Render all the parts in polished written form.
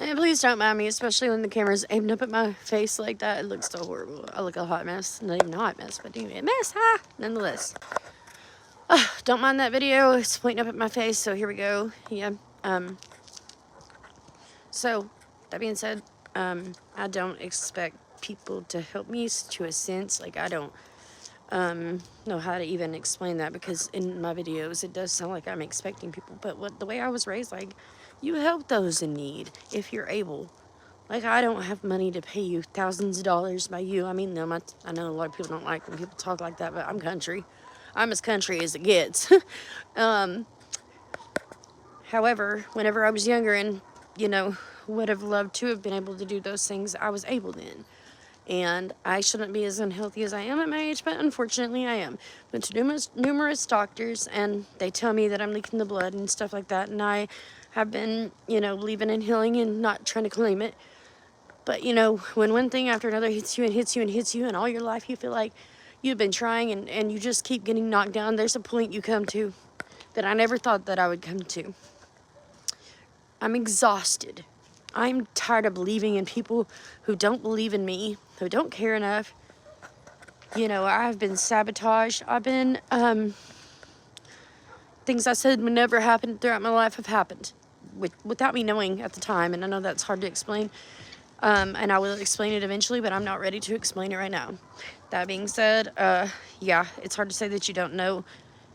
And please don't mind me, especially when the camera's aimed up at my face like that. It looks so horrible. I look a hot mess. Not even a hot mess, but anyway, a mess, huh? Nonetheless. Don't mind that video. It's pointing up at my face, so here we go. Yeah. So, that being said, I don't expect people to help me to a sense. Like, I don't know how to even explain that, because in my videos it does sound like I'm expecting people, but the way I was raised, like, you help those in need if you're able. Like, I don't have money to pay you thousands of dollars by you. I mean them. I know a lot of people don't like when people talk like that, but I'm country. I'm as country as it gets. However, whenever I was younger and, would have loved to have been able to do those things, I was able then. And I shouldn't be as unhealthy as I am at my age, but unfortunately I am. Went to numerous doctors, and they tell me that I'm leaking the blood and stuff like that. And I have been, believing in healing and not trying to claim it. But, when one thing after another hits you and hits you and hits you, and all your life you feel like you've been trying and you just keep getting knocked down, there's a point you come to that I never thought that I would come to. I'm exhausted. I'm tired of believing in people who don't believe in me, who don't care enough. I've been sabotaged. I've been, things I said would never happen throughout my life have happened without me knowing at the time. And I know that's hard to explain. And I will explain it eventually, but I'm not ready to explain it right now. That being said, yeah, it's hard to say that you don't know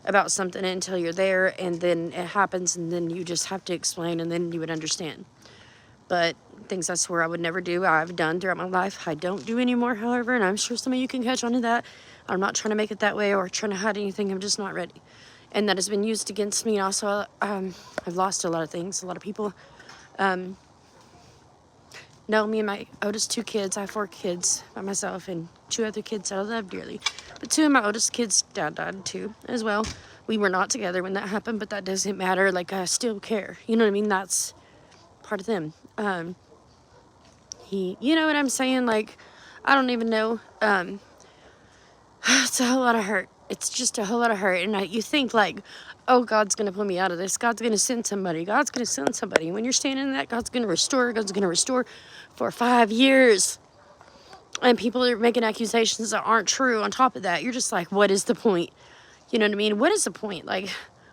about something until you're there, and then it happens, and then you just have to explain, and then you would understand. But things I swore I would never do, I've done throughout my life. I don't do anymore, however, and I'm sure some of you can catch on to that. I'm not trying to make it that way or trying to hide anything. I'm just not ready. And that has been used against me. And also, I've lost a lot of things. A lot of people know me and my oldest 2 kids. I have 4 kids by myself and 2 other kids that I love dearly. But 2 of my oldest kids' dad died too, as well. We were not together when that happened, but that doesn't matter. Like, I still care. You know what I mean? That's part of them. You know what I'm saying? Like, I don't even know. It's a whole lot of hurt. It's just a whole lot of hurt. And you think, like, oh, God's going to pull me out of this. God's going to send somebody. God's going to send somebody. When you're standing in that, God's going to restore. God's going to restore for 5 years. And people are making accusations that aren't true on top of that. You're just like, what is the point? You know what I mean? What is the point? Like,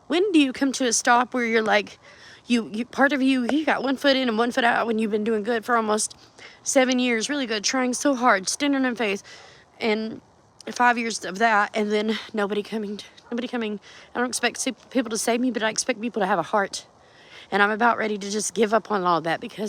when do you come to a stop where you're like, you part of you got 1 foot in and 1 foot out when you've been doing good for almost 7 years, really good, trying so hard, standing in faith, and 5 years of that, and then nobody coming. I don't expect people to save me, but I expect people to have a heart. And I'm about ready to just give up on all that, because